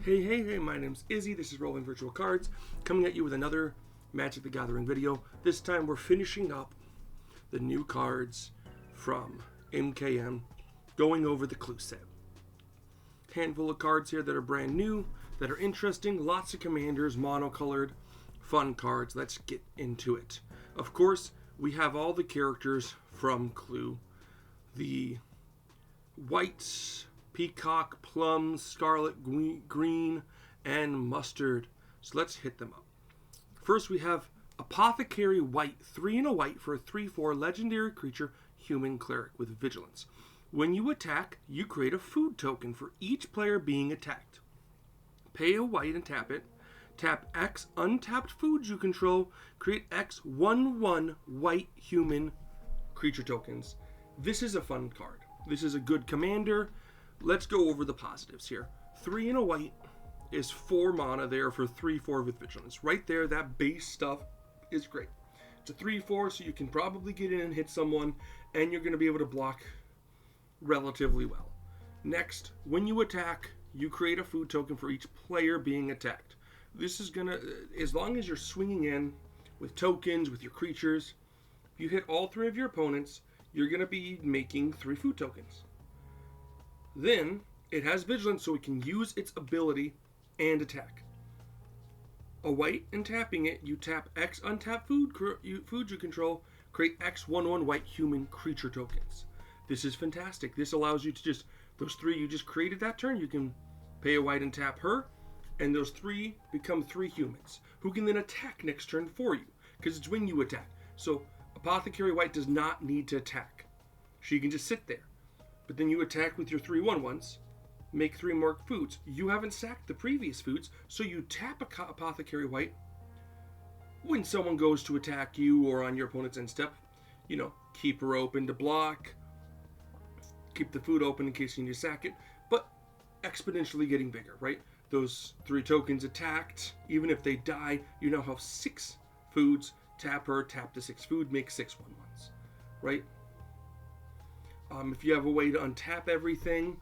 Hey, my name's Izzy. This is Rolling Virtual Cards, coming at you with another Magic the Gathering video. This time we're finishing up the new cards from MKM, going over the Clue set. Handful of cards here that are brand new, that are interesting, lots of commanders, monocolored, fun cards. Let's get into it. Of course, we have all the characters from Clue. The whites, peacock, plum, scarlet, green, and mustard. So let's hit them up. First we have Apothecary White, 3 and a white for a 3/4 legendary creature, human cleric with vigilance. When you attack, you create a food token for each player being attacked. Pay a white and tap it. Tap X untapped foods you control. Create X 1/1 white human creature tokens. This is a fun card. This is a good commander. Let's go over the positives here. 3 and a white is 4 mana there for 3/4 with vigilance. Right there, that base stuff is great. It's a 3/4, so you can probably get in and hit someone, and you're going to be able to block relatively well. Next, when you attack, you create a food token for each player being attacked. This is going to, as long as you're swinging in with tokens, with your creatures, if you hit all 3 of your opponents, you're going to be making 3 food tokens. Then, it has vigilance, so it can use its ability and attack. A white and tapping it, you tap X untap foods you control, create X 1/1 white human creature tokens. This is fantastic. This allows you to just, those 3 you just created that turn, you can pay a white and tap her, and those 3 become 3 humans, who can then attack next turn for you, because it's when you attack. So, Apothecary White does not need to attack. She can just sit there. But then you attack with your 3/1/1s, make 3 more foods. You haven't sacked the previous foods, so you tap Apothecary White. When someone goes to attack you or on your opponent's end step, keep her open to block, keep the food open in case you need to sack it, but exponentially getting bigger, right? Those 3 tokens attacked, even if they die, you now have 6 foods. Tap her, tap the 6 food, make 6 1/1s, right? If you have a way to untap everything,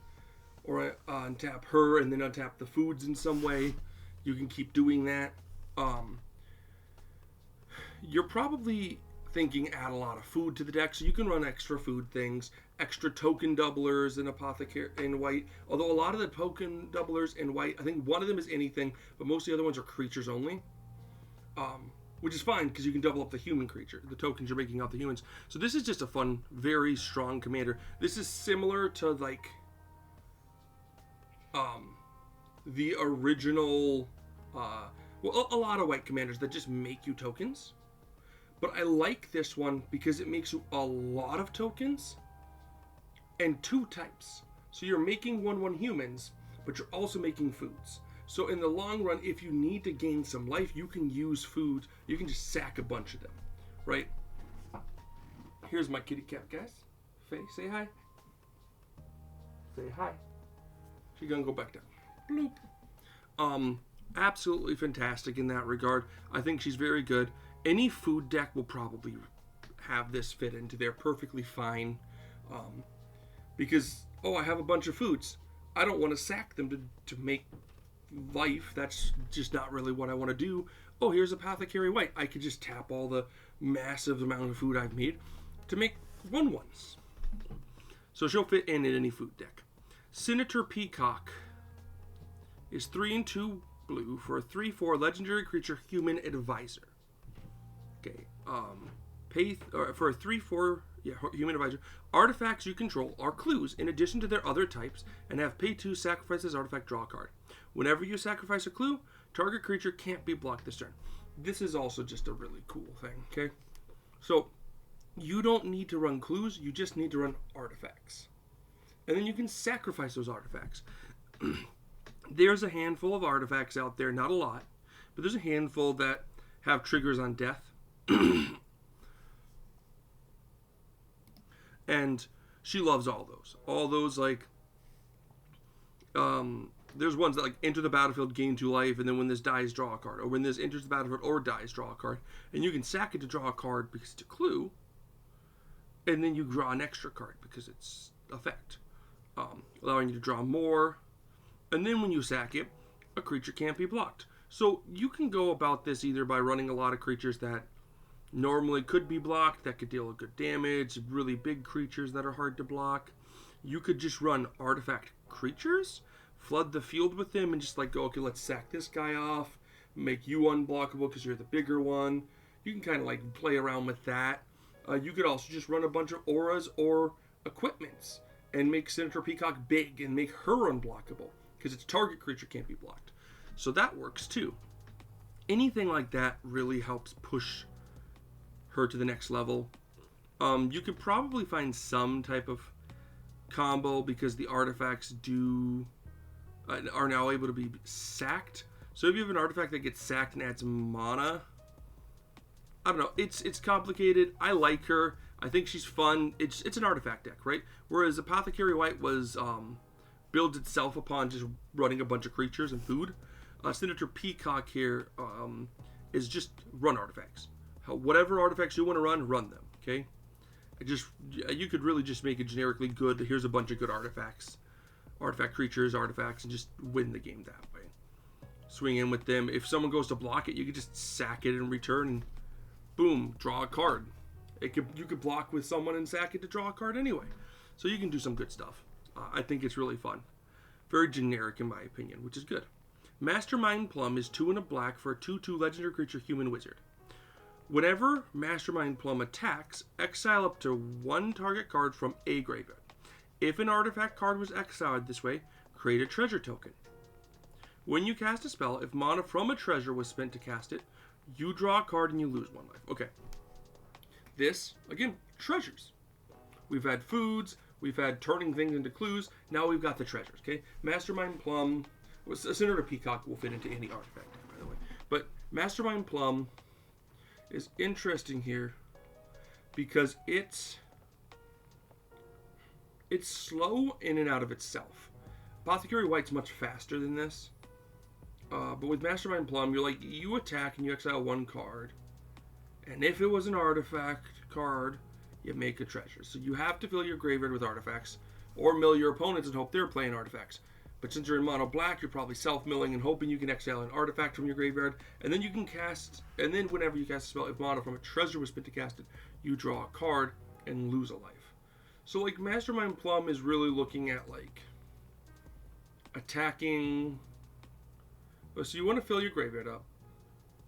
or untap her and then untap the foods in some way, you can keep doing that. You're probably thinking add a lot of food to the deck, so you can run extra food things, extra token doublers in Apothecary in white. Although a lot of the token doublers in white, I think one of them is anything, but most of the other ones are creatures only. Which is fine, because you can double up the human creature, the tokens you're making off the humans. So this is just a fun, very strong commander. This is similar to, like, the original, a lot of white commanders that just make you tokens. But I like this one because it makes you a lot of tokens and 2 types. So you're making 1/1 humans, but you're also making foods. So in the long run, if you need to gain some life, you can use food. You can just sack a bunch of them, right? Here's my kitty cat, guys. Faye, say hi. Say hi. She's gonna go back down. Bloop. Absolutely fantastic in that regard. I think she's very good. Any food deck will probably have this fit into there perfectly fine. Because, I have a bunch of foods. I don't want to sack them to make life. That's just not really what I want to do. Here's Apothecary White. I could just tap all the massive amount of food I've made to make 1/1s. So she'll fit in any food deck. Senator Peacock is 3 and 2 blue for a 3/4 legendary creature, human advisor. Okay, for a 3/4 human advisor. Artifacts you control are clues in addition to their other types, and have pay 2, sacrifice this artifact, draw a card. Whenever you sacrifice a clue, target creature can't be blocked this turn. This is also just a really cool thing, okay? So, you don't need to run clues, you just need to run artifacts. And then you can sacrifice those artifacts. There's a handful of artifacts out there, not a lot, but there's a handful that have triggers on death. And she loves all those. All those, like, there's ones that, like, enter the battlefield, gain 2 life, and then when this dies, draw a card. Or when this enters the battlefield or dies, draw a card. And you can sack it to draw a card because it's a clue. And then you draw an extra card because it's effect. Allowing you to draw more. And then when you sack it, a creature can't be blocked. So you can go about this either by running a lot of creatures that normally could be blocked, that could deal good damage, really big creatures that are hard to block. You could just run artifact creatures, flood the field with them, and just like go, okay, let's sack this guy off, make you unblockable because you're the bigger one. You can kind of like play around with that. You could also just run a bunch of auras or equipments and make Senator Peacock big and make her unblockable because its target creature can't be blocked. So that works too. Anything like that really helps push her to the next level. You could probably find some type of combo because the artifacts are now able to be sacked. So if you have an artifact that gets sacked and adds mana, I don't know. It's complicated. I like her. I think she's fun. It's an artifact deck, right? Whereas Apothecary White was builds itself upon just running a bunch of creatures and food. Senator Peacock here is just run artifacts. Whatever artifacts you want to run them. Okay. You could really just make it generically good. Here's a bunch of good artifacts, artifact creatures, artifacts, and just win the game that way. Swing in with them. If someone goes to block it, you could just sack it in return and boom, draw a card. You could block with someone and sack it to draw a card anyway. So you can do some good stuff. I think it's really fun. Very generic in my opinion, which is good. Mastermind Plum is 2 and a black for a 2/2 legendary creature human wizard. Whenever Mastermind Plum attacks, exile up to 1 target card from a graveyard. If an artifact card was exiled this way, create a treasure token. When you cast a spell, if mana from a treasure was spent to cast it, you draw a card and you lose 1 life. Okay. This, again, treasures. We've had foods, we've had turning things into clues, now we've got the treasures, okay? Mastermind Plum, Senator Peacock will fit into any artifact, by the way. But Mastermind Plum is interesting here because it's slow in and out of itself. Apothecary White's much faster than this. But with Mastermind Plum, you attack and you exile 1 card. And if it was an artifact card, you make a treasure. So you have to fill your graveyard with artifacts, or mill your opponents and hope they're playing artifacts. But since you're in mono black, you're probably self-milling and hoping you can exile an artifact from your graveyard. And then you can cast, and then whenever you cast a spell, if mana from a treasure was spent to cast it, you draw a card and lose a life. So like Mastermind Plum is really looking at like attacking. So you want to fill your graveyard up,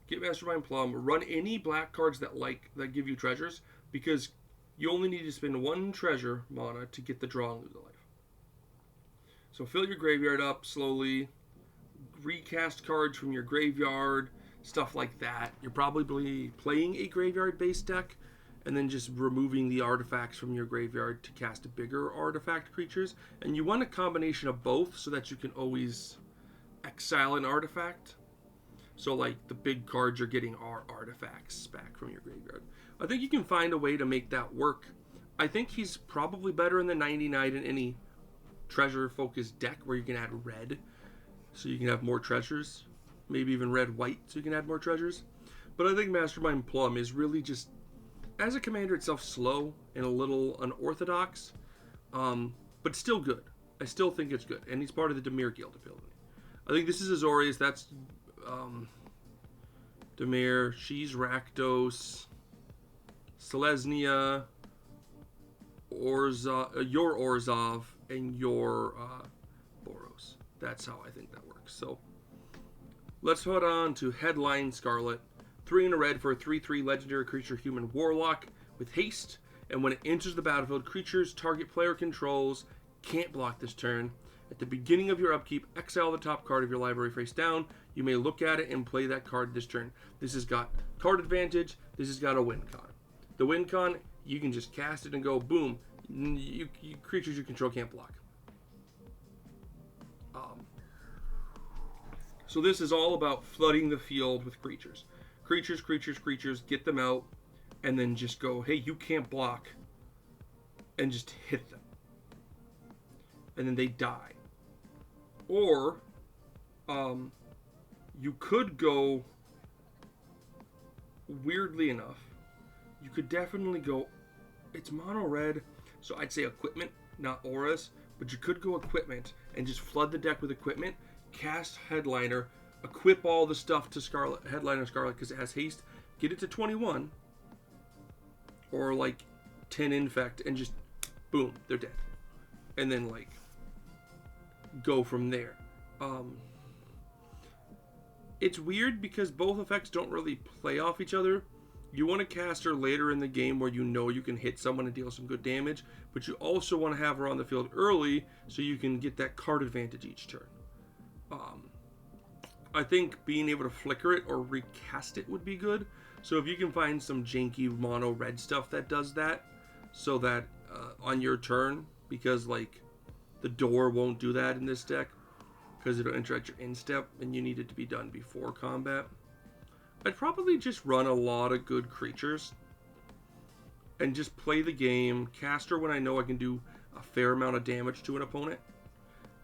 get Mastermind Plum, run any black cards that give you treasures, because you only need to spend 1 treasure mana to get the draw and lose a life. So fill your graveyard up slowly, recast cards from your graveyard, stuff like that. You're probably playing a graveyard-based deck, and then just removing the artifacts from your graveyard to cast bigger artifact creatures. And you want a combination of both so that you can always exile an artifact. So like the big cards you're getting are artifacts back from your graveyard. I think you can find a way to make that work. I think he's probably better in the 99 in any treasure focused deck where you can add red so you can have more treasures, maybe even red-white so you can add more treasures. But I think Mastermind Plum is really just, as a commander itself, slow and a little unorthodox, but still good. I still think it's good, and he's part of the Dimir Guild ability. I think this is Azorius, that's Dimir, she's Rakdos, Selesnya, your Orzhov, and your Boros. That's how I think that works. So let's head on to Headline Scarlet. 3 in a red for a 3/3 legendary creature human warlock with haste, and when it enters the battlefield, creatures target player controls can't block this turn. At the beginning of your upkeep, exile the top card of your library face down. You may look at it and play that card this turn. This has got card advantage. This has got a win con. The win con, you can just cast it and go boom. Creatures you control can't block. So this is all about flooding the field with creatures. Creatures, get them out, and then just go, hey, you can't block, and just hit them. And then they die. Or, you could go, weirdly enough, you could definitely go, it's mono red, so I'd say equipment, not auras, but you could go equipment and just flood the deck with equipment, cast Headliner, equip all the stuff to Scarlet, Headliner Scarlet, because it has haste, get it to 21, or like 10 infect, and just boom, they're dead. And then like go from there. It's weird because both effects don't really play off each other. You want to cast her later in the game where you know you can hit someone and deal some good damage, but you also want to have her on the field early so you can get that card advantage each turn. I think being able to flicker it or recast it would be good. So if you can find some janky mono red stuff that does that, so that on your turn, because like the door won't do that in this deck, because it'll interact your instep and you need it to be done before combat. I'd probably just run a lot of good creatures and just play the game, cast her when I know I can do a fair amount of damage to an opponent,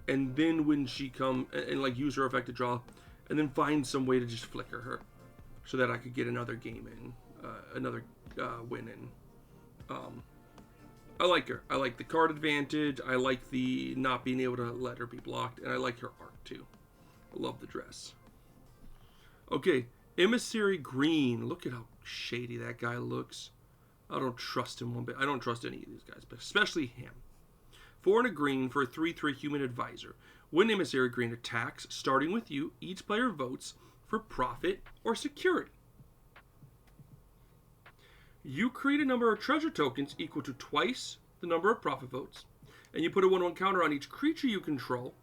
and then when she come and like use her effect to draw, and then find some way to just flicker her so that I could get another game in, another win in. I like her. I like the card advantage. I like the not being able to let her be blocked. And I like her art too. I love the dress. Okay, Emissary Green. Look at how shady that guy looks. I don't trust him one bit. I don't trust any of these guys, but especially him. 4 and a green for a 3/3 human advisor. When Emissary Green attacks, starting with you, each player votes for profit or security. You create a number of treasure tokens equal to twice the number of profit votes, and you put a 1/1 counter on each creature you control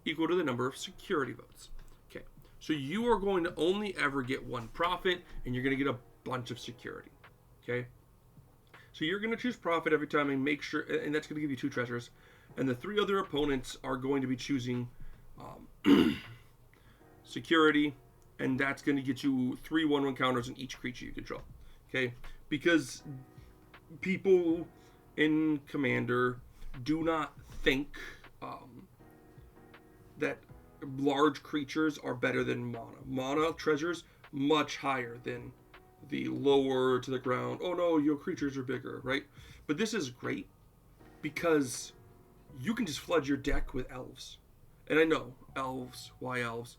equal to the number of security votes. Okay, so you are going to only ever get 1 profit, and you're going to get a bunch of security. Okay, so you're going to choose profit every time and make sure, and that's going to give you 2 treasures, and the 3 other opponents are going to be choosing security, and that's going to get you 3 1/1 counters on each creature you control. Okay, because people in Commander do not think that large creatures are better than mana. Mana treasures much higher than the lower to the ground. Oh no, your creatures are bigger, right? But this is great because you can just flood your deck with elves. And I know, elves, why elves?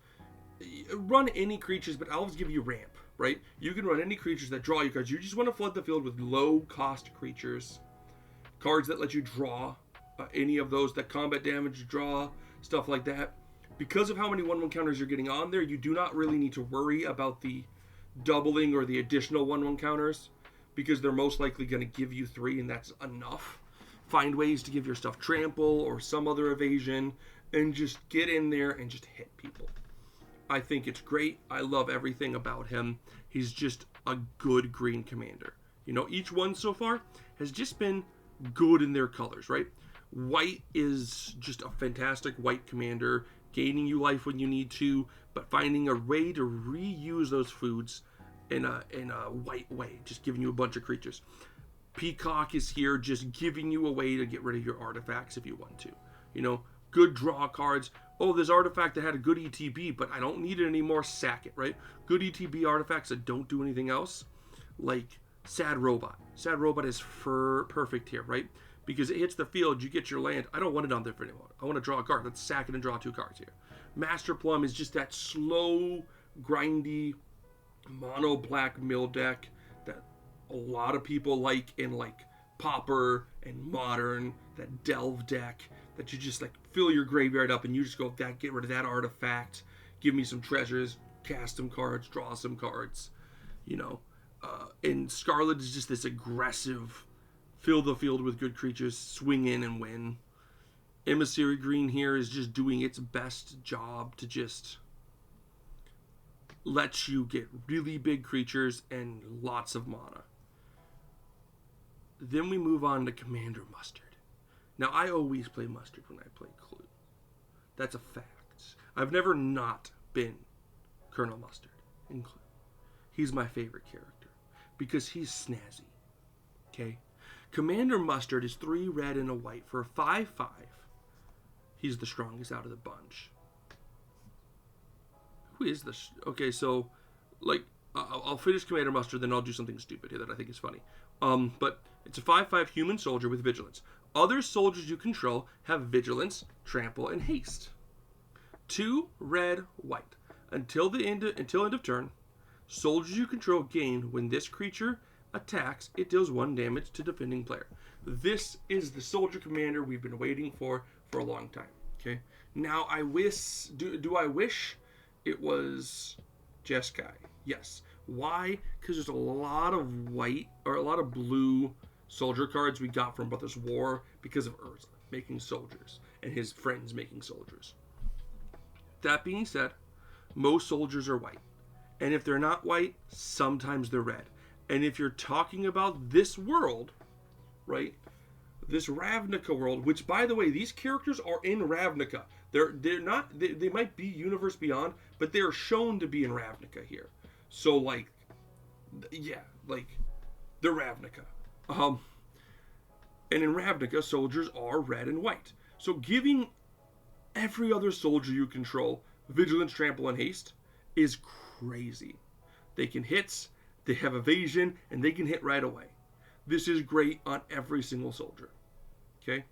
Run any creatures, but elves give you ramp. Right? You can run any creatures that draw you cards. You just want to flood the field with low-cost creatures. Cards that let you draw any of those, that combat damage, draw, stuff like that. Because of how many 1/1 counters you're getting on there, you do not really need to worry about the doubling or the additional 1/1 counters, because they're most likely going to give you 3, and that's enough. Find ways to give your stuff trample or some other evasion, and just get in there and just hit people. I think it's great. I love everything about him. He's just a good green commander. You know, each one so far has just been good in their colors, right? White is just a fantastic white commander, gaining you life when you need to, but finding a way to reuse those foods in a white way, just giving you a bunch of creatures. Peacock is here, just giving you a way to get rid of your artifacts if you want to. You know, good draw cards. Oh, this artifact that had a good ETB, but I don't need it anymore, sack it, right? Good ETB artifacts that don't do anything else, like Sad Robot. Sad Robot is perfect here, right? Because it hits the field, you get your land. I don't want it on there for anyone. I want to draw a card. Let's sack it and draw 2 cards here. Master Plum is just that slow, grindy, mono black mill deck that a lot of people like in like Pauper and Modern, that Delve deck, that you just like fill your graveyard up and you just go, that, get rid of that artifact, give me some treasures, cast some cards, draw some cards, you know. And Scarlet is just this aggressive, fill the field with good creatures, swing in and win. Emissary Green here is just doing its best job to just let you get really big creatures and lots of mana. Then we move on to Commander Mustard. Now, I always play Mustard when I play Clue. That's a fact. I've never not been Colonel Mustard in Clue. He's my favorite character because he's snazzy. Okay? Commander Mustard is 3 red and a white for a 5/5. He's the strongest out of the bunch. Who is this? Okay, so, like, I'll finish Commander Mustard, then I'll do something stupid here that I think is funny. But it's a 5/5 human soldier with vigilance. Other soldiers you control have vigilance, trample, and haste. 2 red, white. Until end of turn, soldiers you control gain when this creature attacks, it deals 1 damage to defending player. This is the soldier commander we've been waiting for a long time. Okay. Now I wish. Do I wish it was Jeskai? Yes. Why? Because there's a lot of white or a lot of blue soldier cards we got from Brothers War because of Urza making soldiers and his friends making soldiers. That being said, most soldiers are white. And if they're not white, sometimes they're red. And if you're talking about this world, right? This Ravnica world, which by the way, these characters are in Ravnica. They're not, they might be Universe Beyond, but they're shown to be in Ravnica here. So like, yeah, like they're Ravnica. And in Ravnica, soldiers are red and white. So giving every other soldier you control Vigilance, Trample, and Haste is crazy. They can hit, they have evasion, and they can hit right away. This is great on every single soldier. Okay?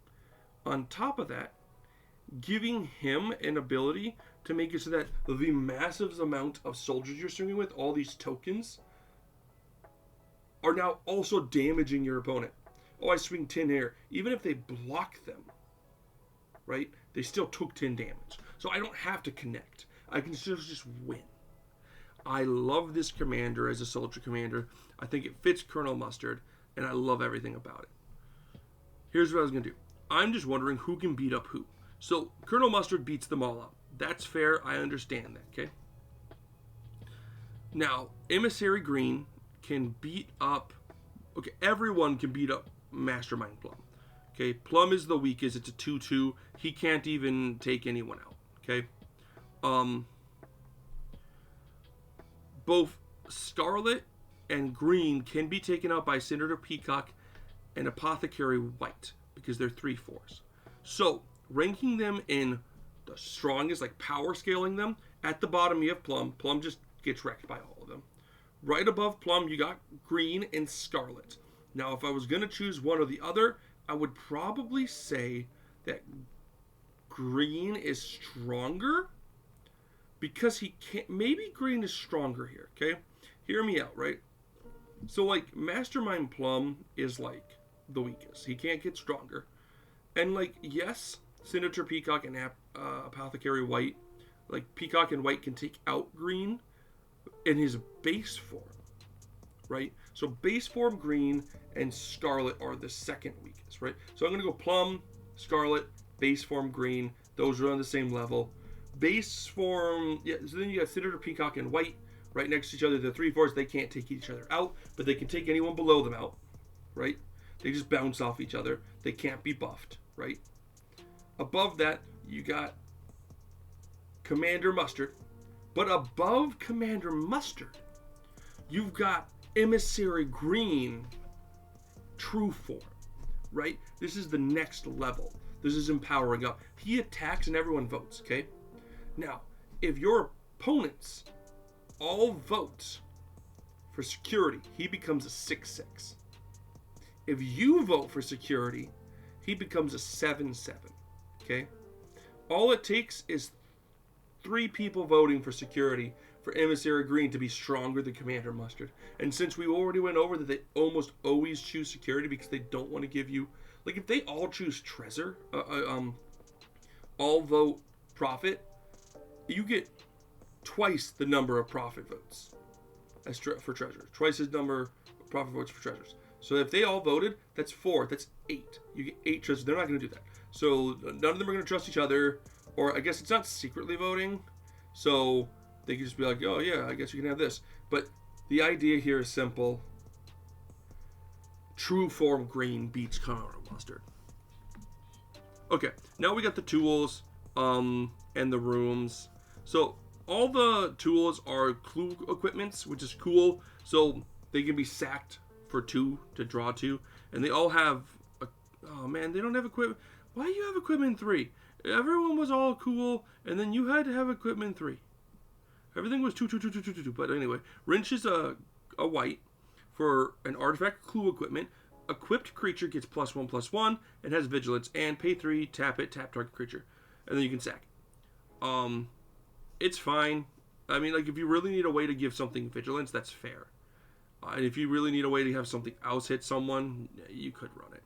On top of that, giving him an ability to make it so that the massive amount of soldiers you're swinging with, all these tokens, are now also damaging your opponent. Oh, I swing 10 here. Even if they block them, right, they still took 10 damage. So I don't have to connect. I can still just win. I love this commander as a soldier commander. I think it fits Colonel Mustard, and I love everything about it. Here's what I was going to do. I'm just wondering who can beat up who. So Colonel Mustard beats them all up. That's fair. I understand that, okay? Now, Emissary Green can beat up... Okay, everyone can beat up Mastermind Plum. Okay, Plum is the weakest. It's a 2-2. He can't even take anyone out. Okay? Both Scarlet and Green can be taken out by Senator Peacock and Apothecary White because they're 3/4s. So, ranking them in the strongest, like power scaling them, at the bottom you have Plum. Plum just gets wrecked by all of them. Right above Plum, you got Green and Scarlet. Now, if I was going to choose one or the other, I would probably say that Green is stronger because he can't... Maybe Green is stronger here, okay? Hear me out, right? So, like, Mastermind Plum is, like, the weakest. He can't get stronger. And, like, yes, Senator Peacock and Apothecary White, like, Peacock and White can take out Green in his base form, right? So base form Green and Scarlet are the second weakest, right? So I'm going to go Plum, Scarlet, base form Green. Those are on the same level. Base form, yeah, so then you got Senator Peacock and White right next to each other. They're 3/4s. They can't take each other out, but they can take anyone below them out, right? They just bounce off each other. They can't be buffed, right? Above that, you got Commander Mustard. But above Commander Mustard, you've got Emissary Green, true form, right? This is the next level. This is empowering up. He attacks and everyone votes, okay? Now, if your opponents all vote for security, he becomes a 6/6. If you vote for security, he becomes a 7/7, okay? All it takes is 3 people voting for security for Emissary Green to be stronger than Commander Mustard. And since we already went over that they almost always choose security because they don't want to give you... Like, if they all choose Trezor, all vote Prophet, you get twice the number of Prophet votes as for Treasures. Twice the number of Prophet votes for Treasures. So if they all voted, that's 4. That's 8. You get 8 Treasures. They're not going to do that. So none of them are going to trust each other. Or I guess it's not secretly voting. So they can just be like, oh yeah, I guess you can have this. But the idea here is simple. True form Green beats Colonel Mustard. Okay, now we got the tools and the rooms. So all the tools are clue equipments, which is cool. So they can be sacked for 2 to draw 2. And they all have... oh man, they don't have equipment. Why do you have equipment 3? Everyone was all cool, and then you had to have equipment 3. Everything was 2. But anyway, Wrench is a white for an artifact clue equipment. Equipped creature gets +1/+1 and has vigilance. And pay 3, tap it, tap target creature, and then you can sack. It's fine. I mean, like, if you really need a way to give something vigilance, that's fair. And if you really need a way to have something else hit someone, you could run it.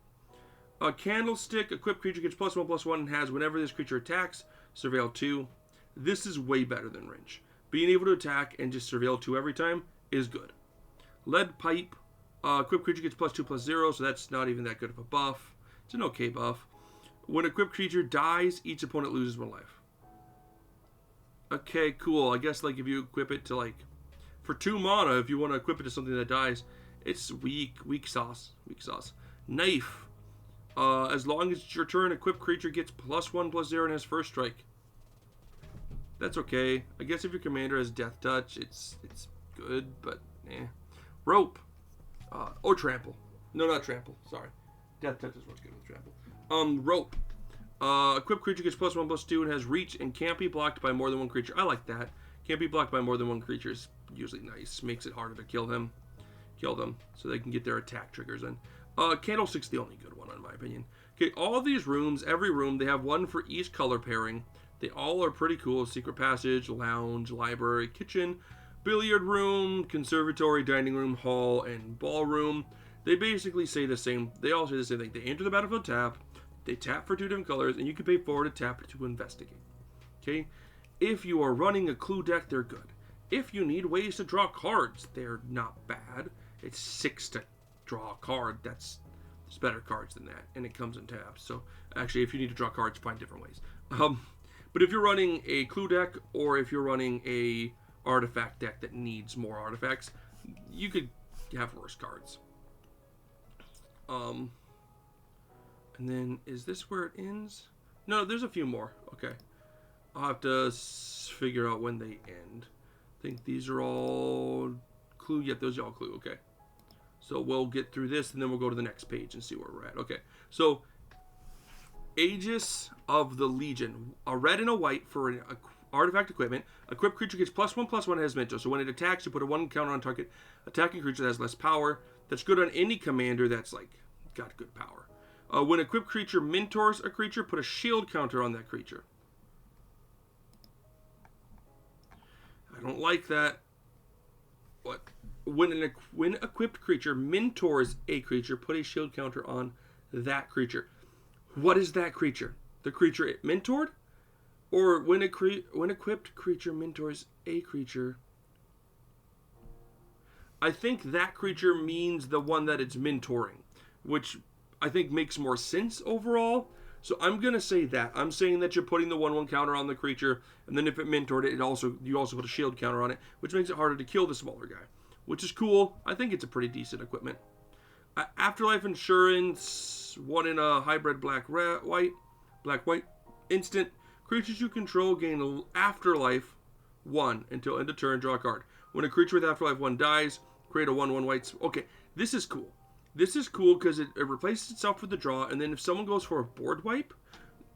A Candlestick, equipped creature gets +1/+1 and has whenever this creature attacks, surveil 2. This is way better than Wrench. Being able to attack and just surveil 2 every time is good. Lead Pipe, equipped creature gets +2/+0, so that's not even that good of a buff. It's an okay buff. When equipped creature dies, each opponent loses 1 life. Okay, cool. I guess like if you equip it to like for 2 mana, if you want to equip it to something that dies, it's weak sauce. Knife. As long as it's your turn, equipped creature gets +1/+0 and has first strike. That's okay. I guess if your commander has Death Touch, it's good, but eh. Rope. Or Trample. No, not Trample. Sorry. Death Touch is what's good with Trample. Rope. Equipped creature gets +1/+2 and has reach and can't be blocked by more than 1 creature. I like that. Can't be blocked by more than 1 creature is usually nice. Makes it harder to kill them, so they can get their attack triggers in. Candlestick's the only good one, in my opinion. Okay, all these rooms, every room, they have 1 for each color pairing. They all are pretty cool. Secret passage, lounge, library, kitchen, billiard room, conservatory, dining room, hall, and ballroom. They basically say the same. They all say the same thing. They enter the battlefield tap. They tap for 2 different colors, and you can pay 4 to tap to investigate. Okay? If you are running a clue deck, they're good. If you need ways to draw cards, they're not bad. It's 6 to draw a card. There's better cards than that, and it comes in taps. So actually, if you need to draw cards, find different ways. But if you're running a clue deck, or if you're running a artifact deck that needs more artifacts, you could have worse cards. And then is this where it ends? No, there's a few more. Okay, I'll have to figure out when they end. I think these are all clue. Yep, those are all clue. Okay. So we'll get through this, and then we'll go to the next page and see where we're at. Okay, so Aegis of the Legion. A red and a white for an artifact equipment. Equipped creature gets +1/+1 and has Mentor. So when it attacks, you put a 1 counter on target attacking creature that has less power. That's good on any commander that's like got good power. When equipped creature mentors a creature, put a shield counter on that creature. I don't like that. What? When equipped creature mentors a creature, put a shield counter on that creature. What is that creature? The creature it mentored? Or when equipped creature mentors a creature? I think that creature means the one that it's mentoring, which I think makes more sense overall. So I'm going to say that. I'm saying that you're putting the 1/1 counter on the creature, and then if it mentored it, you also put a shield counter on it, which makes it harder to kill the smaller guy, which is cool. I think it's a pretty decent equipment. Afterlife Insurance, 1 in a hybrid black-white instant. Creatures you control gain Afterlife 1 until end of turn, draw a card. When a creature with Afterlife 1 dies, create a 1/1 white. Okay, this is cool. This is cool because it replaces itself with the draw, and then if someone goes for a board wipe,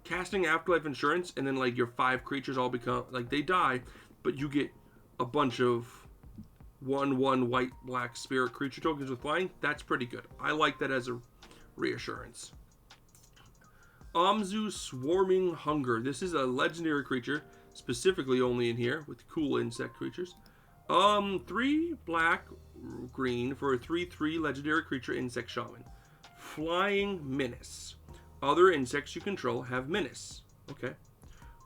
casting Afterlife Insurance, and then like your 5 creatures all become, like they die, but you get a bunch of 1/1 white black spirit creature tokens with flying. That's pretty good. I like that as a reassurance. Amzu Swarming Hunger. This is a legendary creature, specifically only in here with cool insect creatures. 3 black green for a 3/3 legendary creature insect shaman. Flying Menace. Other insects you control have Menace. Okay.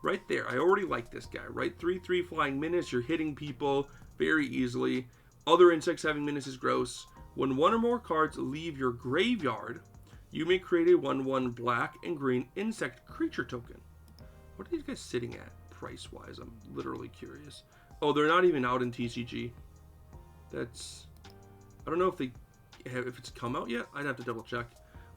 Right there. I already like this guy, right? 3/3 Flying Menace. You're hitting people very easily. Other insects having Menace is gross. When 1 or more cards leave your graveyard, you may create a 1/1 black and green insect creature token. What are these guys sitting at price-wise? I'm literally curious. Oh, they're not even out in TCG. That's... I don't know if it's come out yet. I'd have to double check.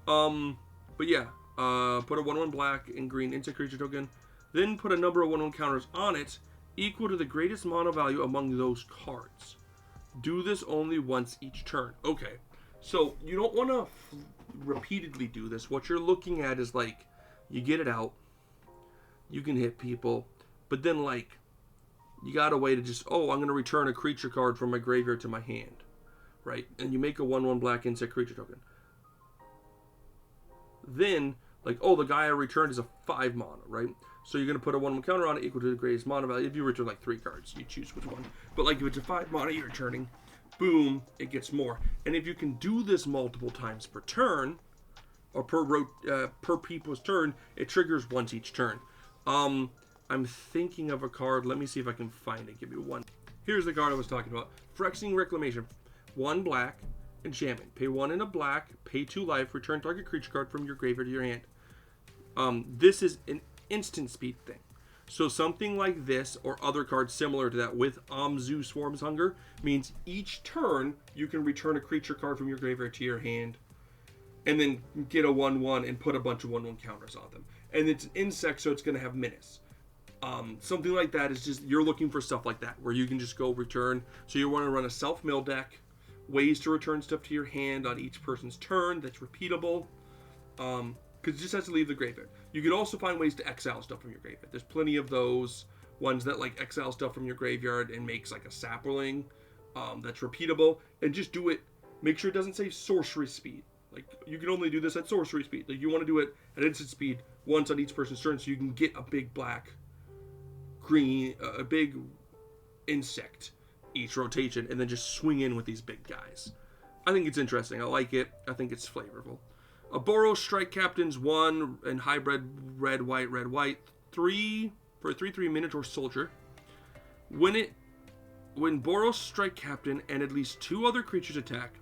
But yeah, put a 1/1 black and green insect creature token. Then put a number of 1/1 counters on it equal to the greatest mana value among those cards. Do this only once each turn. Okay, so you don't want to repeatedly do this. What you're looking at is like, you get it out, you can hit people, but then like, you got a way to just, I'm going to return a creature card from my graveyard to my hand, right? And you make a 1/1 black insect creature token. Then, like, the guy I returned is a 5 mana, right? So you're going to put a 1/1 counter on it equal to the greatest mana value. If you return like 3 cards, you choose which one. But like if it's a 5 mana you're returning, boom, it gets more. And if you can do this multiple times per turn, or per people's turn, it triggers once each turn. I'm thinking of a card. Let me see if I can find it. Give me one. Here's the card I was talking about. Phyrexian Reclamation. 1 black, enchantment. Pay 1 in a black, pay 2 life, return target creature card from your graveyard to your hand. This is an instant speed thing. So something like this, or other cards similar to that with Amzu Swarm's Hunger, means each turn you can return a creature card from your graveyard to your hand, and then get a 1/1 and put a bunch of 1/1 counters on them. And it's an insect, so it's going to have menace. Something like that is just, you're looking for stuff like that, where you can just go return. So you want to run a self-mill deck, ways to return stuff to your hand on each person's turn that's repeatable, because it just has to leave the graveyard. You can also find ways to exile stuff from your graveyard. There's plenty of those ones that like exile stuff from your graveyard and makes like a sapling that's repeatable, and just do it. Make sure it doesn't say sorcery speed. Like, you can only do this at sorcery speed. Like, you want to do it at instant speed once on each person's turn, so you can get a big black, green, a big insect each rotation, and then just swing in with these big guys. I think it's interesting. I like it. I think it's flavorful. A Boros Strike Captain's 1 and hybrid red white 3 for a 3/3 Minotaur Soldier. When Boros Strike Captain and at least 2 other creatures attack,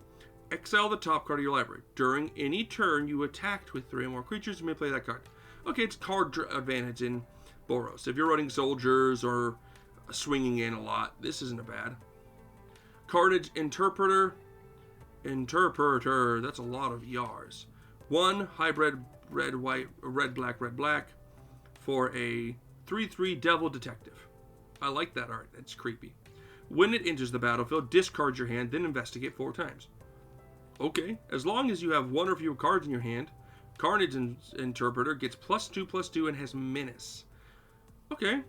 exile the top card of your library. During any turn you attacked with 3 or more creatures, you may play that card. Okay, it's card advantage in Boros. If you're running soldiers or swinging in a lot, this isn't a bad. Carnage Interpreter. That's a lot of ERs. 1 hybrid red black for a 3/3 Devil Detective. I like that art. It's creepy. When it enters the battlefield, discard your hand, then investigate 4 times. Okay, as long as you have 1 or fewer cards in your hand, Carnage Interpreter gets +2/+2 and has menace. Okay,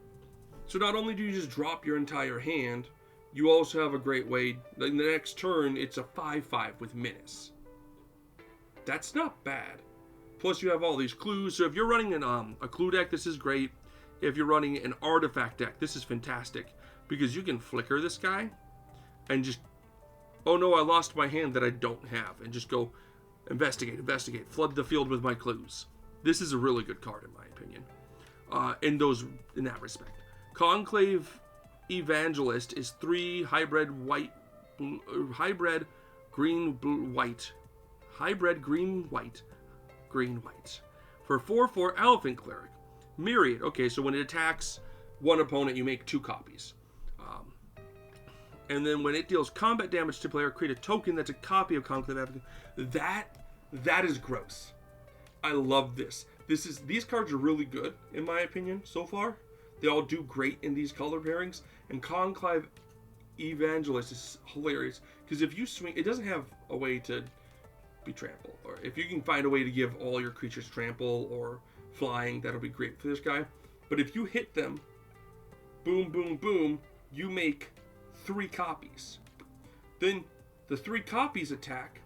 so not only do you just drop your entire hand, you also have a great way. In the next turn, it's a 5/5 with menace. That's not bad. Plus, you have all these clues. So if you're running a clue deck, this is great. If you're running an artifact deck, this is fantastic, because you can flicker this guy and just, oh no, I lost my hand that I don't have, and just go investigate, flood the field with my clues. This is a really good card in my opinion. In that respect. Conclave Evangelist is 3 hybrid green white for 4/4 Elephant Cleric. Myriad. Okay, so when it attacks one opponent, you make 2 copies. And then when it deals combat damage to player, create a token that's a copy of Conclave Advocate. That is gross. I love this. These cards are really good in my opinion so far. They all do great in these color pairings, and Conclave Evangelist is hilarious because if you swing, it doesn't have a way to be trample, or if you can find a way to give all your creatures trample or flying, that'll be great for this guy. But if you hit them, boom, boom, boom, you make 3 copies. Then the 3 copies attack,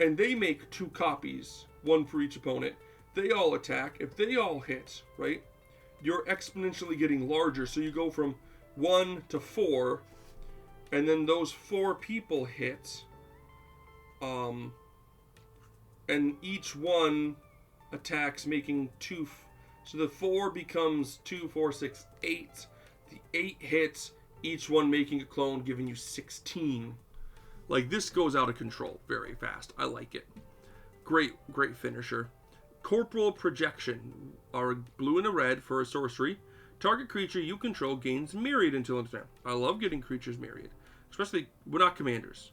and they make 2 copies, 1 for each opponent. They all attack. If they all hit, right, you're exponentially getting larger. So you go from 1 to 4, and then those 4 people hit, and each one attacks, making 2. So the 4 becomes 2, 4, 6, 8. The 8 hits, each one making a clone, giving you 16. Like, this goes out of control very fast. I like it. Great finisher. Corporal Projection, are blue and a red for a sorcery. Target creature you control gains Myriad until end of turn. I love getting creatures Myriad, especially we're not commanders.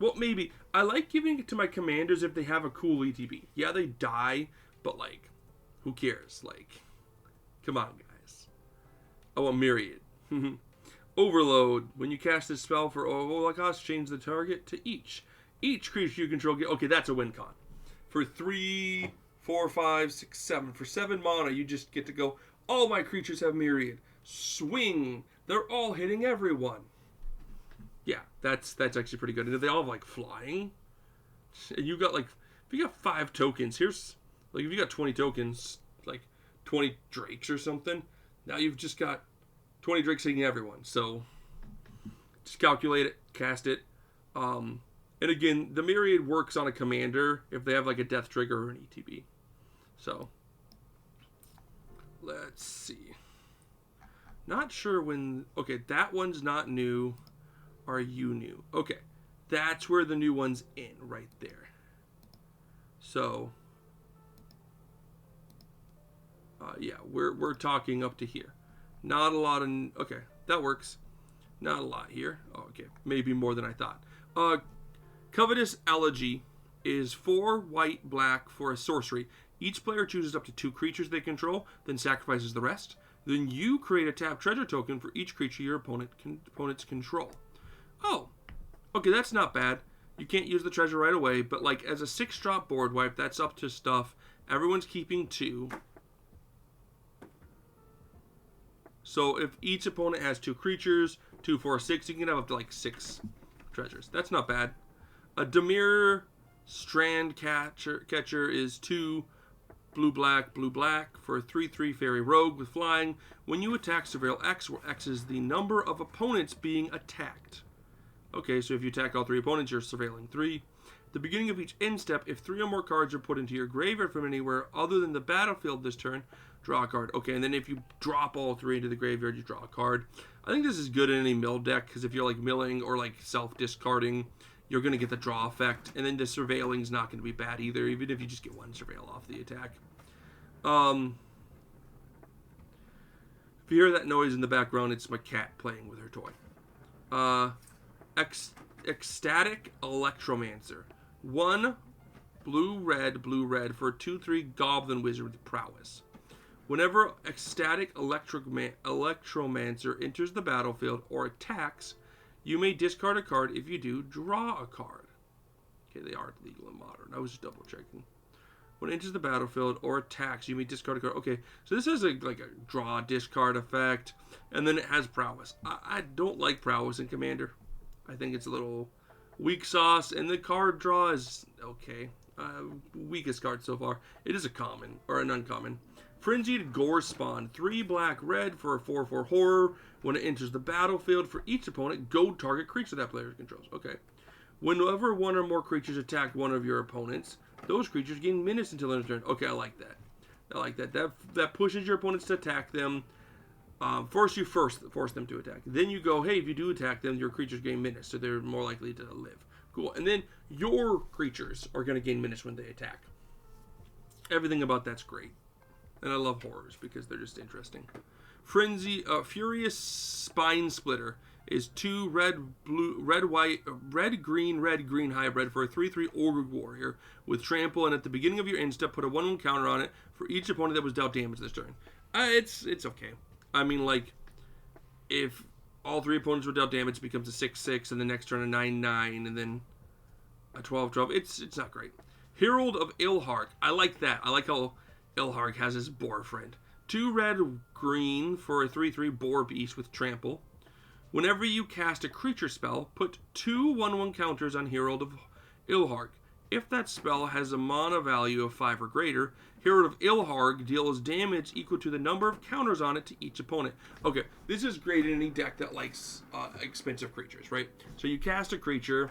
Well, maybe I like giving it to my commanders if they have a cool ETB. Yeah, they die, but like, who cares? Like, come on, guys. Oh, a Myriad. Overload. When you cast this spell for overload cost, change the target to each. Each creature you control get. Okay, that's a win con. For 3, 4, 5, 6, 7. For 7 mana, you just get to go, all my creatures have Myriad. Swing. They're all hitting everyone. Yeah, that's actually pretty good. And they all have like flying. And you got like, if you got 5 tokens, here's like, if you got 20 tokens, like 20 drakes or something. Now you've just got 20 drakes hitting everyone. So just calculate it, cast it. And again, the Myriad works on a commander if they have like a death trigger or an ETB. So let's see. Not sure when. Okay, that one's not new. Are you new? Okay, that's where the new one's in, right there. So yeah, we're talking up to here. Not a lot of. Okay, that works. Not a lot here. Oh, okay, maybe more than I thought. Covetous Elegy is 4 white, black for a sorcery. Each player chooses up to 2 creatures they control, then sacrifices the rest. Then you create a tap treasure token for each creature your opponents control. Oh, okay, that's not bad. You can't use the treasure right away, but like as a 6-drop board wipe, that's up to stuff. Everyone's keeping 2. So if each opponent has 2 creatures, 2, 4, 6, you can have up to like 6 treasures. That's not bad. A Demir Strand Catcher is 2 blue black for a 3/3 fairy rogue with flying. When you attack, surveil X, where X is the number of opponents being attacked. Okay, so if you attack all 3 opponents, you're surveilling 3. At the beginning of each end step, if 3 or more cards are put into your graveyard from anywhere other than the battlefield this turn, draw a card. Okay, and then if you drop all 3 into the graveyard, you draw a card. I think this is good in any mill deck, because if you're like milling or like self-discarding, you're going to get the draw effect, and then the surveilling is not going to be bad either, even if you just get 1 surveil off the attack. If you hear that noise in the background, it's my cat playing with her toy. Ecstatic Electromancer. 1 blue-red for a 2/3 Goblin Wizard with prowess. Whenever Ecstatic Electromancer enters the battlefield or attacks, you may discard a card. If you do, draw a card. Okay, they are legal in Modern. I was just double checking. When it enters the battlefield or attacks, you may discard a card. Okay, so this has like a draw discard effect, and then it has prowess. I don't like prowess in Commander. I think it's a little weak sauce, and the card draw is okay. Weakest card so far. It is a common or an uncommon. Frenzied Gore Spawn, 3 black-red for a 4/4 horror. When it enters the battlefield, for each opponent, go target creature that player controls. Okay. Whenever 1 or more creatures attack one of your opponents, those creatures gain menace until end of turn. Okay, I like that. I like that. That pushes your opponents to attack them. Force them to attack. Then you go, hey, if you do attack them, your creatures gain menace, so they're more likely to live. Cool. And then your creatures are going to gain menace when they attack. Everything about that's great. And I love horrors because they're just interesting. Furious Spine Splitter is 2 red green hybrid for a 3/3 Ogre Warrior with trample, and at the beginning of your end step, put a 1/1 counter on it for each opponent that was dealt damage this turn. It's okay. I mean, like, if all 3 opponents were dealt damage, it becomes a 6/6, and the next turn a 9/9, and then a 12/12. It's not great. Herald of Ilharg. I like that. I like how Ilharg has his boar friend. 2 red-green for a 3/3 boar beast with trample. Whenever you cast a creature spell, put 2 1/1 counters on Herald of Ilharg. If that spell has a mana value of 5 or greater, Herald of Ilharg deals damage equal to the number of counters on it to each opponent. Okay, this is great in any deck that likes expensive creatures, right? So you cast a creature,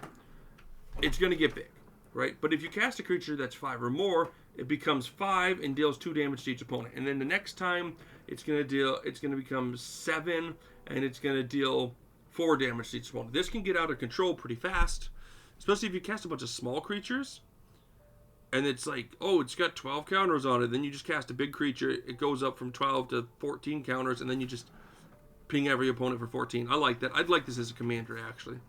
it's going to get big, right? But if you cast a creature that's 5 or more, it becomes 5 and deals 2 damage to each opponent. And then the next time, it's going to become 7, and it's going to deal 4 damage to each opponent. This can get out of control pretty fast, especially if you cast a bunch of small creatures. And it's like, oh, it's got 12 counters on it. Then you just cast a big creature. It goes up from 12 to 14 counters, and then you just ping every opponent for 14. I like that. I'd like this as a commander, actually.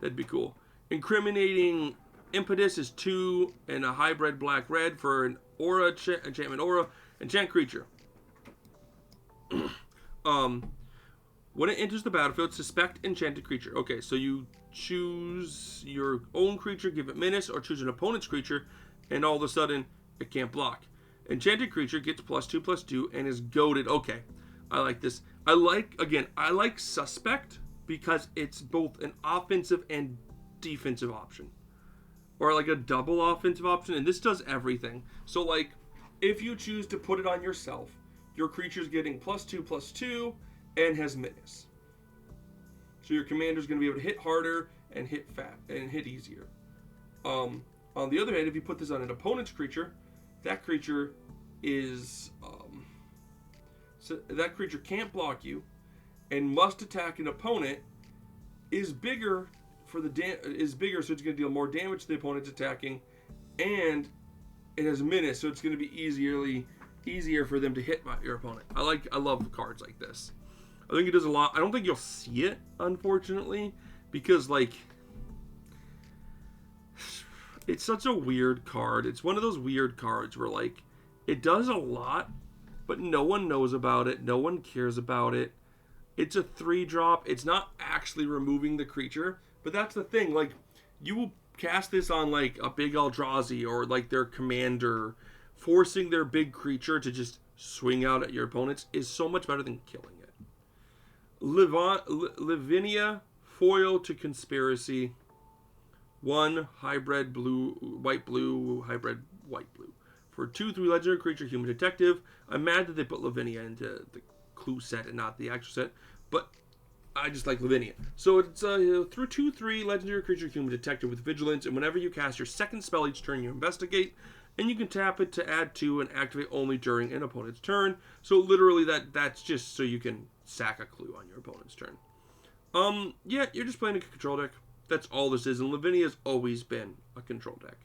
That'd be cool. Incriminating Impetus is 2 and a hybrid black-red for an aura, enchantment aura, enchant creature. When it enters the battlefield, suspect enchanted creature. Okay, so you choose your own creature, give it menace, or choose an opponent's creature, and all of a sudden, it can't block. Enchanted creature gets +2/+2 and is goaded. Okay, I like this. I like suspect because it's both an offensive and defensive option. Or like a double offensive option, and this does everything. So like, if you choose to put it on yourself, your creature's getting +2/+2 and has menace. So your commander's going to be able to hit harder and hit easier. On the other hand, if you put this on an opponent's creature, that creature is so that creature can't block you and must attack an opponent. Is bigger so it's going to deal more damage to the opponent's attacking, and it has menace, so it's going to be easier for them to hit your opponent. I love cards like this. I think it does a lot. I don't think you'll see it, unfortunately, because like it's such a weird card. It's one of those weird cards where like it does a lot, but no one knows about it. No one cares about it. It's a 3-drop. It's not actually removing the creature, but that's the thing. Like, you will cast this on like a big Eldrazi or like their commander. Forcing their big creature to just swing out at your opponents is so much better than killing it. Lavinia, foil to Conspiracy. 1 hybrid white-blue, hybrid white-blue. For 2/3 legendary creature, human detective. I'm mad that they put Lavinia into the clue set and not the actual set, but I just like Lavinia. So it's through 2/3 legendary creature, human detective with vigilance, and whenever you cast your second spell each turn, you investigate, and you can tap it to add 2 and activate only during an opponent's turn. So literally that's just so you can sack a clue on your opponent's turn. Yeah, you're just playing a control deck. That's all this is, and Lavinia's always been a control deck.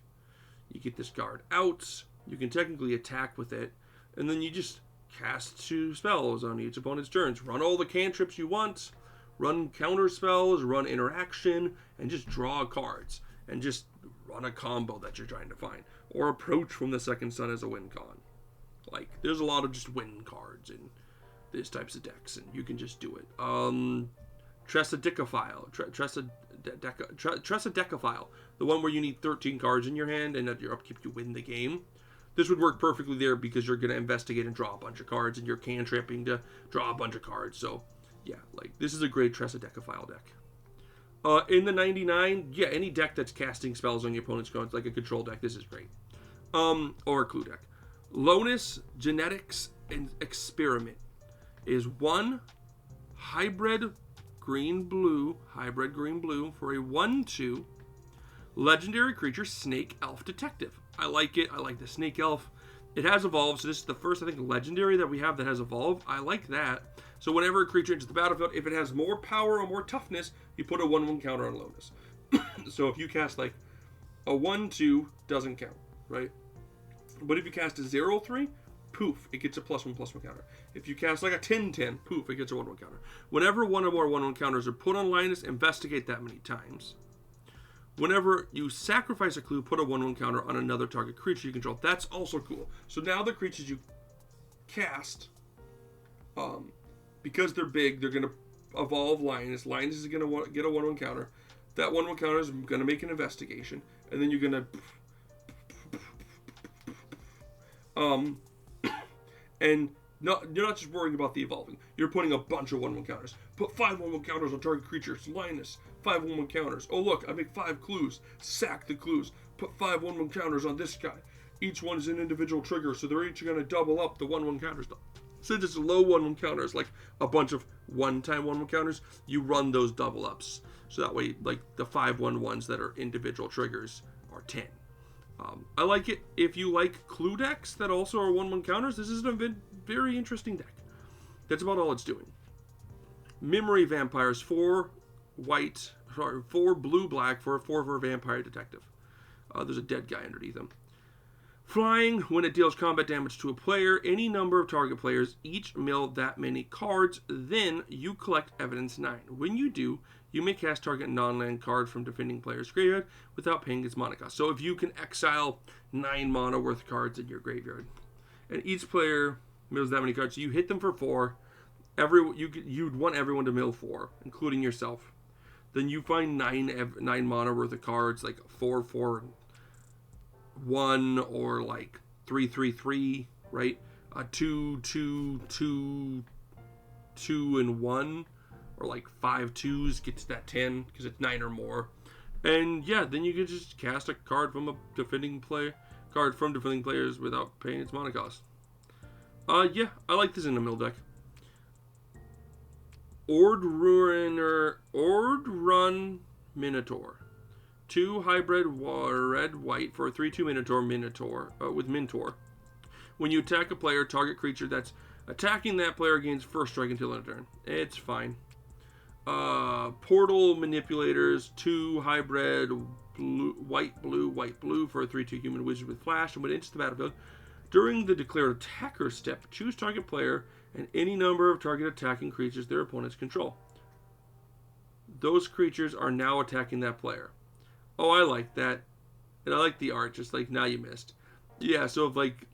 You get this card out, you can technically attack with it, and then you just cast 2 spells on each opponent's turns. Run all the cantrips you want, run counter spells, run interaction, and just draw cards. And just run a combo that you're trying to find. Or approach from the second sun as a win con. Like, there's a lot of just win cards in these types of decks, and you can just do it. Tressa-Decaphile. Tressa-Decaphile. The one where you need 13 cards in your hand, and at your upkeep you win the game. This would work perfectly there because you're going to investigate and draw a bunch of cards, and you're cantripping to draw a bunch of cards. So, yeah, like, this is a great Tressa-Decaphile deck. In the 99, yeah, any deck that's casting spells on your opponent's cards, like a control deck, this is great. Or a clue deck. Lonus, Genetics, and Experiment is 1 hybrid green-blue for a 1/2 legendary creature, Snake Elf Detective. I like it. I like the Snake Elf. It has evolved, so this is the first, I think, legendary that we have that has evolved. I like that. So whenever a creature enters the battlefield, if it has more power or more toughness, you put a 1/1 counter on Lonus. So if you cast like a 1/2, doesn't count, right? But if you cast a 0/3, poof, it gets a +1/+1 counter. If you cast like a 10/10, poof, it gets a 1/1 counter. Whenever one or more 1/1 counters are put on Linus, investigate that many times. Whenever you sacrifice a clue, put a 1/1 counter on another target creature you control. That's also cool. So now the creatures you cast, because they're big, they're going to evolve Linus. Linus is going to get a 1/1 counter. That 1/1 counter is going to make an investigation, and then you're going to and you're not just worrying about the evolving. You're putting a bunch of 1/1 counters. Put 5 1/1 counters on target creatures. Linus, 5 1/1 counters. Oh look, I make 5 clues. Sack the clues. Put 5 1/1 counters on this guy. Each one is an individual trigger, so they're each going to double up the 1/1 counters. Since it's low 1/1 counters, like a bunch of one-time 1/1 counters, you run those double ups. So that way, like the 5 1/1s that are individual triggers are 10. I like it. If you like clue decks that also are 1/1 counters, this is a very interesting deck. That's about all it's doing. Memory Vampires, 4 blue-black for a 4/4 vampire detective. There's a dead guy underneath him. Flying, when it deals combat damage to a player, any number of target players each mill that many cards, then you collect Evidence 9. When you do, you may cast target non-land card from defending player's graveyard without paying its mana cost. So if you can exile 9 mana worth cards in your graveyard, and each player mills that many cards, so you hit them for 4, you'd want everyone to mill 4, including yourself. Then you find 9 mana worth of cards, like 4/4/1 or like 3/3/3, right? 2/2/2/2 or like 5 2s gets that 10 because it's 9 or more. And yeah, then you can just cast a card from defending players without paying its mana cost. Yeah, I like this in the mill deck. Ord Run Minotaur. 2 hybrid red white for a 3/2 Minotaur with Mentor. When you attack a player, target creature that's attacking that player gains first strike until end of turn. It's fine. Portal Manipulators, 2 hybrid white blue for a 3/2 human wizard with flash, and when it enters the battlefield, during the declared attacker step, choose target player and any number of target attacking creatures their opponents control. Those creatures are now attacking that player. Oh, I like that. And I like the art, just like, now you missed. Yeah, so if, like,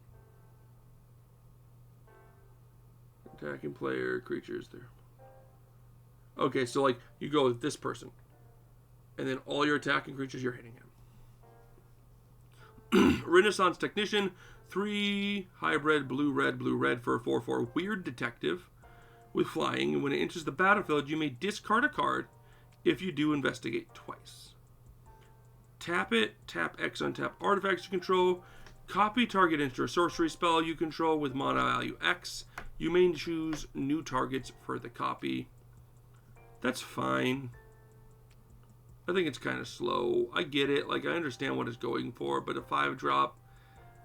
attacking player, creatures there. Okay, so, like, you go with this person. And then all your attacking creatures, you're hitting him. Renaissance Technician, 3 hybrid blue red for a 4/4 weird detective with flying. And when it enters the battlefield, you may discard a card if you do investigate twice. Tap it, tap X untap artifacts you control, copy target into a sorcery spell you control with mana value X. You may choose new targets for the copy. That's fine. I think it's kind of slow. I get it. Like, I understand what it's going for, but a 5-drop,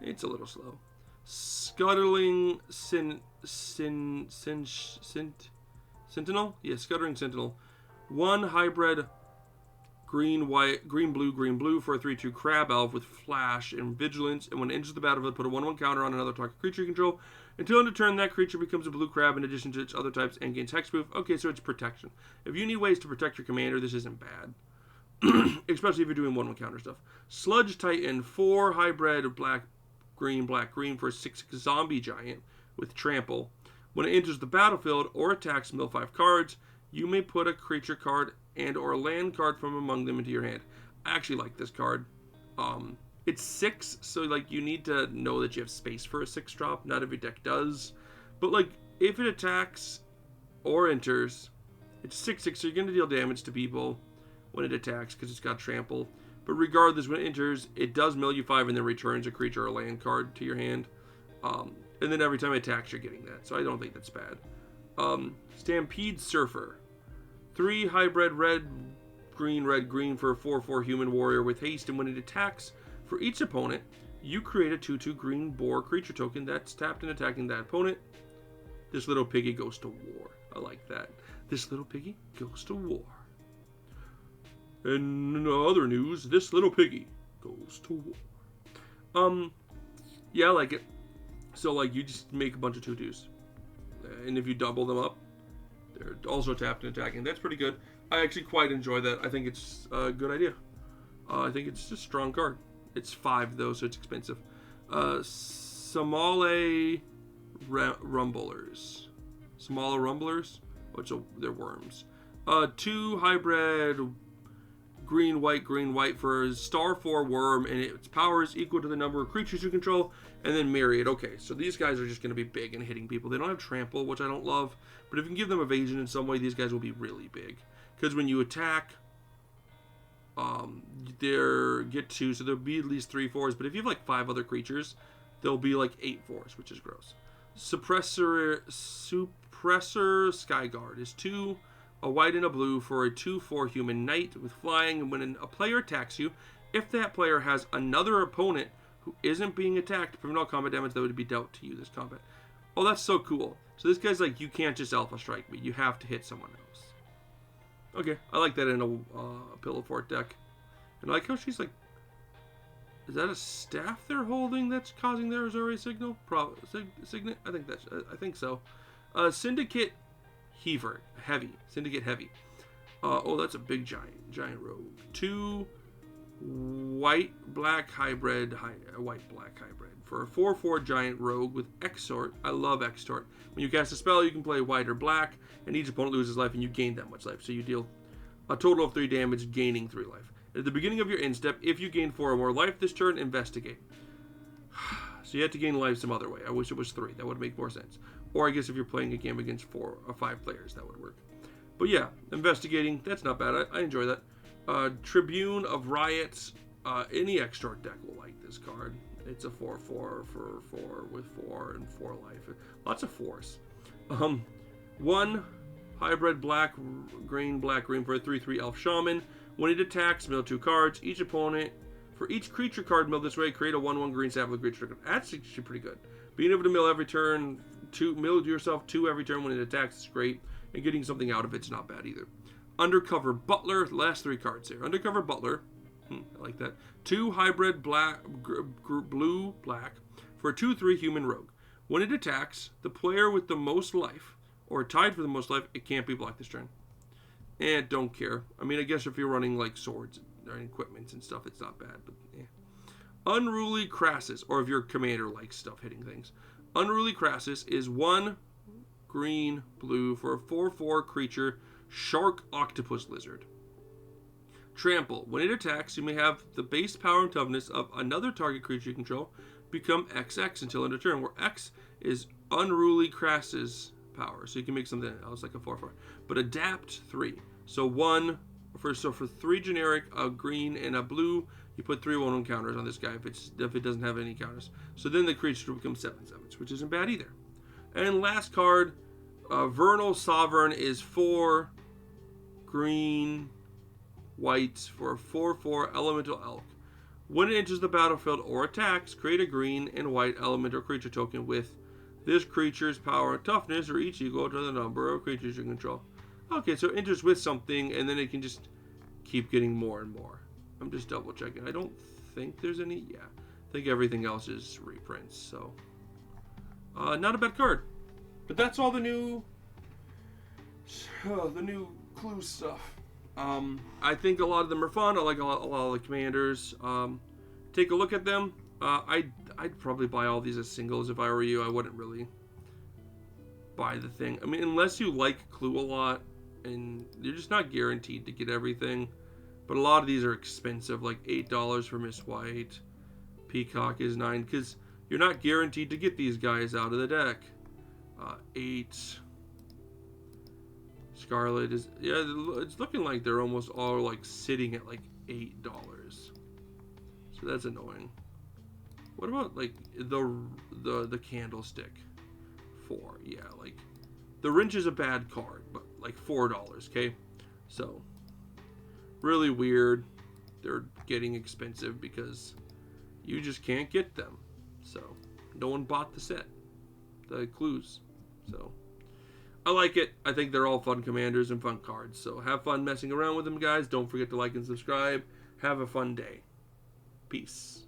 it's a little slow. Scuttling Sentinel? Yeah, Scuttling Sentinel. 1 hybrid green blue for a 3/2 crab elf with flash and vigilance, and when it enters the battlefield, put a 1/1 counter on another target creature you control. Until end of turn, that creature becomes a blue crab in addition to its other types and gains hexproof. Okay, so it's protection. If you need ways to protect your commander, this isn't bad. Especially if you're doing 1/1 counter stuff. Sludge Titan, 4 hybrid black green for a 6/6 zombie giant with trample. When it enters the battlefield or attacks mill 5 cards, you may put a creature card and or a land card from among them into your hand. I actually like this card. It's 6, so like you need to know that you have space for a 6-drop. Not every deck does. But like if it attacks or enters, it's 6/6, so you're going to deal damage to people when it attacks because it's got trample. But regardless, when it enters, it does mill you 5 and then returns a creature or a land card to your hand. And then every time it attacks, you're getting that. So I don't think that's bad. Stampede Surfer. 3 hybrid red green for a 4/4 human warrior with haste, and when it attacks, for each opponent, you create a 2/2 green boar creature token that's tapped and attacking that opponent. This little piggy goes to war. I like that. This little piggy goes to war. And in other news, this little piggy goes to war. Yeah, I like it. So, like, you just make a bunch of 2/2s. And if you double them up, they're also tapped and attacking. That's pretty good. I actually quite enjoy that. I think it's a good idea. I think it's just a strong card. It's 5, though, so it's expensive. Somale Rumblers. Somala Rumblers? They're worms. 2 hybrid green white for a star 4 worm, and its power is equal to the number of creatures you control, and then Myriad. Okay, so these guys are just going to be big and hitting people. They don't have trample, which I don't love, but if you can give them evasion in some way, these guys will be really big. Because when you attack, they get 2, so there'll be at least 3 4s, but if you have like 5 other creatures, there'll be like 8 4s, which is gross. Suppressor Skyguard is 2, a white and a blue for a 2/4 human knight with flying, and when a player attacks you, if that player has another opponent who isn't being attacked, prevent all combat damage that would be dealt to you this combat. Oh, that's so cool. So this guy's like, you can't just Alpha Strike me. You have to hit someone else. Okay, I like that in a Pillow Fort deck. And I like how she's like, is that a staff they're holding that's causing their Azure signal? Signet? I think so. Syndicate Heavy. Oh, that's a big giant rogue. 2 white black hybrid for a 4/4 giant rogue with extort. I love extort. When you cast a spell, you can play white or black, and each opponent loses life, and you gain that much life. So you deal a total of 3 damage, gaining 3 life. At the beginning of your end step, if you gain 4 or more life this turn, investigate. So you have to gain life some other way. I wish it was 3. That would make more sense. Or I guess if you're playing a game against 4 or 5 players, that would work. But yeah, investigating, that's not bad. I enjoy that. Tribune of Riots. Any extort deck will like this card. It's a 4/4 for 4 with 4 and 4 life. Lots of 4s. 1 hybrid black green for a 3/3 elf shaman. When it attacks, mill 2 cards. Each opponent, for each creature card milled this way, create a 1/1 green sapling creature. That's actually pretty good. Being able to mill every turn, mill yourself 2 every turn when it attacks is great, and getting something out of it's not bad either. Undercover Butler, last 3 cards here. Undercover Butler, I like that. 2 hybrid blue black for a 2/3 human rogue. When it attacks, the player with the most life, or tied for the most life, it can't be blocked this turn. And don't care. I mean, I guess if you're running like swords and equipment and stuff, it's not bad, but yeah. Unruly Crassus, or if your commander likes stuff hitting things. Unruly Crassus is 1 green blue for a 4/4 creature, shark octopus lizard. Trample. When it attacks, you may have the base power and toughness of another target creature you control become XX until end of turn, where X is Unruly Crassus power, so you can make something else like a 4/4. But adapt 3. So for 3 generic, a green and a blue, you put 3/1 counters on this guy if it doesn't have any counters. So then the creature will become 7/7, which isn't bad either. And last card, Vernal Sovereign is 4 green white for a 4/4 elemental elk. When it enters the battlefield or attacks, create a green and white elemental creature token with this creature's power and toughness are each equal to the number of creatures you control. Okay, so it enters with something, and then it can just keep getting more and more. I'm just double checking. I don't think there's any. Yeah, I think everything else is reprints. So, not a bad card. But that's all the new clue stuff. I think a lot of them are fun. I like a lot of the commanders. Take a look at them. I'd probably buy all these as singles if I were you. I wouldn't really buy the thing. I mean, unless you like Clue a lot, and you're just not guaranteed to get everything. But a lot of these are expensive, like $8 for Miss White. Peacock is $9, because you're not guaranteed to get these guys out of the deck. 8. Scarlet is, yeah, it's looking like they're almost all like sitting at like $8. So that's annoying. What about like the candlestick? 4, yeah, like the wrench is a bad card, but like $4, okay? So really weird. They're getting expensive because you just can't get them. So no one bought the set, the clues. So I like it. I think they're all fun commanders and fun cards. So have fun messing around with them, guys. Don't forget to like and subscribe. Have a fun day. Peace.